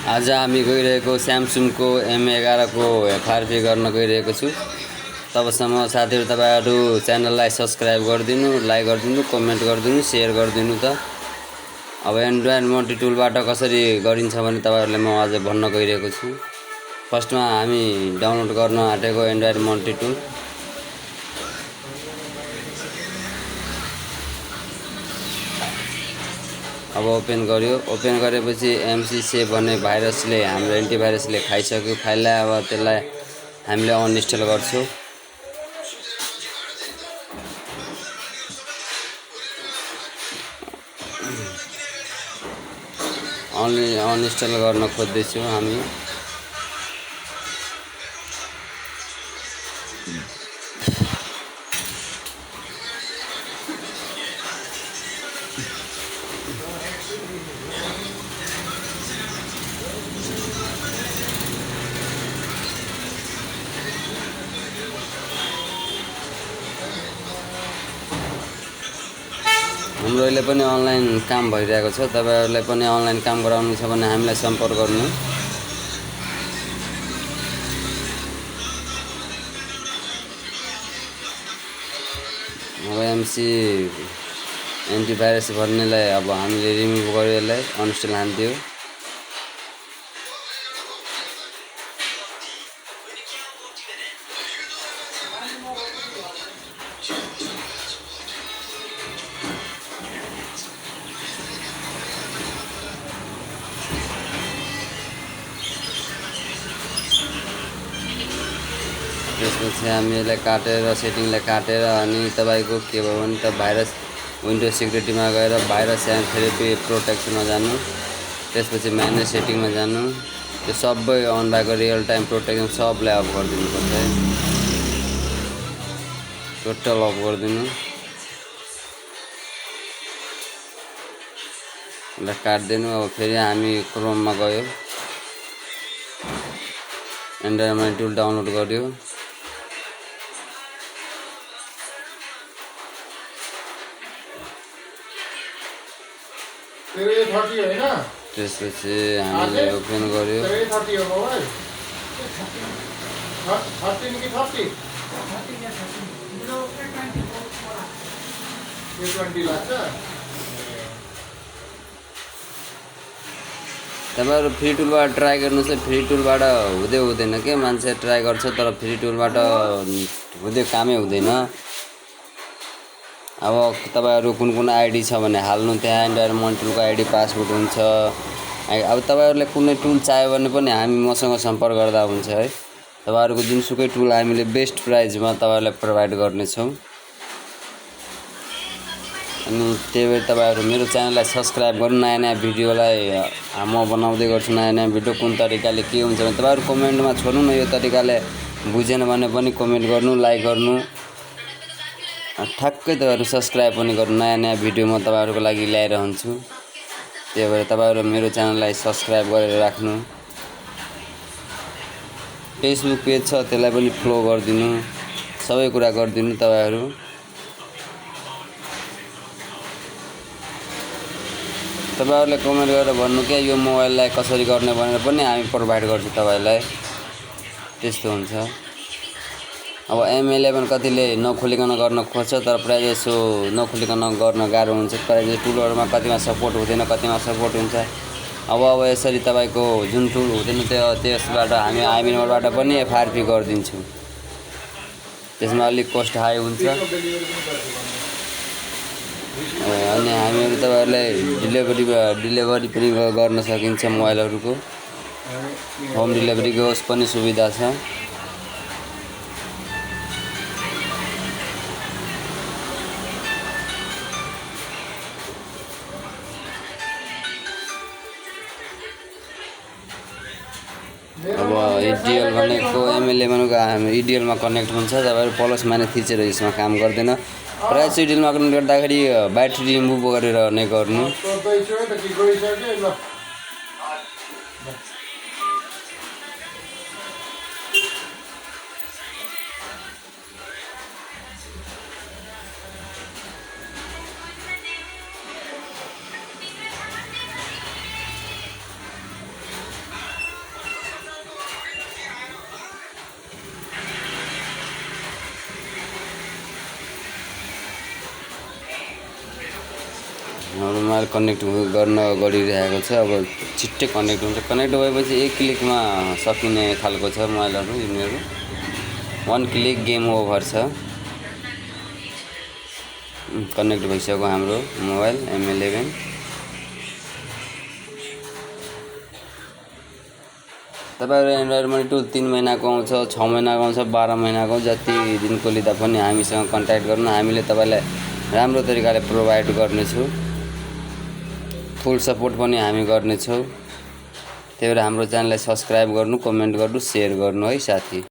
आज हामी गइरहेको स्यामसङको M11 को एफआरपी गर्न गइरहेको छु। तबसम्म साथीहरु तपाईहरु च्यानललाई सब्स्क्राइब गरिदिनु, लाइक गरिदिनु, कमेन्ट गरिदिनु, शेयर गरिदिनु त। अब एन्ड्रोइड मल्टी टुलबाट कसरी गरिन्छ भने तपाईहरुलाई म आज भन्न गइरहेको छु। फर्स्टमा हामी डाउनलोड गर्न आँटेको एन्ड्रोइड मल्टी टुल। अब ओपन गर्यो। ओपन गरेपछि MC सेभ भन्ने भाइरसले हाम्रो एन्टिभाइरसले खाइसक्यो फाइललाई। अब त्यसलाई हामीले अनइन्स्टल गर्छौं। अनइन्स्टल गर्न खोज्दैछौँ हामी। हाम्रो अहिले पनि अनलाइन काम भइरहेको छ। तपाईहरुलाई पनि अनलाइन काम गराउनु छ भने हामीलाई सम्पर्क गर्नु। अब MC एन्टिभाइरस भन्नेलाई अब हामीले रिमुभ गर्यो, यसलाई अनइन्स्टल हान्दियो। त्यसपछि हामी यसलाई काटेर सेटिङलाई काटेर अनि तपाईको के भयो भने त भाइरस विन्डो सिक्युरिटीमा गएर भाइरस एन्ड थेरेपी प्रोटेक्सनमा जानु। त्यसपछि म्यानेज सेटिङमा जानु। त्यो सबै अन भएको रियल टाइम प्रोटेक्सन सबलाई अफ गरिदिनु पर्छ है। टोटल अफ गरिदिनु। यसलाई काट्दिनु। अब फेरि हामी क्रोममा गयो। एन्ड्रोइड मल्टी टुल डाउनलोड गर्यो। त्यसपछि हामीले ओपन गर्यो। तपाईहरु फ्री टुलबाट ट्राई गर्नुस्। फ्री टुलबाट हुँदैन के, मान्छे ट्राई गर्छ तर फ्री टुलबाट कामै हुँदैन। अब तपाईहरु कुन आइडी छ भने हाल्नु, त्यहाँ एन्ड्रोइड मल्टी टुलको आइडी पासवर्ड हुन्छ। अब तपाईहरुले कुनै टुल चाहियो भने पनि हामी मसँग सम्पर्क गर्दा हुन्छ है। तपाईहरुको जुनसुकै टुल हामीले बेस्ट प्राइसमा तपाईहरुलाई प्रोभाइड गर्नेछौँ। अनि त्यही भएर तपाईहरु मेरो च्यानललाई सब्स्क्राइब गर्नु। नयाँ भिडियोलाई म बनाउँदै गर्छु। नयाँ भिडियो कुन तरिकाले के हुन्छ भने तपाईहरु कमेन्टमा छोड्नु न। यो तरिकाले बुझेन भने पनि कमेन्ट गर्नु, लाइक गर्नु। ठ्याक्कै तपाईहरु सब्स्क्राइब पनि गर्नु। नयाँ भिडियो म तपाईहरुको लागि ल्याइरहन्छु। त्यही भएर तपाईहरु मेरो च्यानललाई सब्स्क्राइब गरेर राख्नु। फेसबुक पेज छ त्यसलाई पनि फलो गरिदिनु। सबै कुरा गरिदिनु तपाईहरु। तपाईहरुले कमेन्ट गरेर भन्नु के यो मोबाइललाई कसरी गर्ने भनेर पनि हामी प्रोभाइड गर्छौँ तपाईहरुलाई। त्यस्तो हुन्छ। अब M11 कतिले नखोलिकन गर्न खोज्छ तर प्राय जसो नखोलिकन गर्न गाह्रो हुन्छ। प्राय जसो टुलहरुमा कतिमा सपोर्ट हुँदैन, कतिमा सपोर्ट हुन्छ। अब यसरी तपाईको जुन टुल हुँदैन त्यसबाट हामी आइमिनबाट पनि एफआरपी गरिदिन्छौँ। त्यसमा अलिक कस्ट हाई हुन्छ। अनि हामीहरु तपाईहरुलाई डिलिभरी पनि गर्न सकिन्छ। मोबाइलहरुको होम डिलिभरीको पनि सुविधा छ। अब EDL भनेको M11 को हामी EDL मा कनेक्ट हुन्छ। तपाईहरु प्लस माइनस थिचेर यसमा काम गर्दैन। प्राय EDL मा कनेक्ट गर्दाखेरि ब्याट्री रिमुभ गरेर नै गर्नु। हाम्रो मोबाइल कनेक्ट गर्न गरिरहेको छ। अब छिट्टै कनेक्ट हुन्छ। कनेक्ट भएपछि एक क्लिकमा सकिने खालको छ मोबाइलहरू यिनीहरू। 1 क्लिक गेम ओभर छ। कनेक्ट भइसक्यो हाम्रो मोबाइल M11। तपाईहरु एन्ड्रोइड मनी टुल 3 महिनाको आउँछ, 6 महिनाको आउँछ, 12 महिनाको जति दिनको लिँदा पनि हामीसँग कन्ट्याक्ट गर्नु। हामीले तपाईलाई राम्रो तरिकाले प्रोभाइड गर्नेछौँ। फुल सपोर्ट पनि हामी गर्नेछौँ। त्यही भएर हाम्रो च्यानललाई सब्स्क्राइब गर्नु, कमेन्ट गर्नु, शेयर गर्नु है साथी।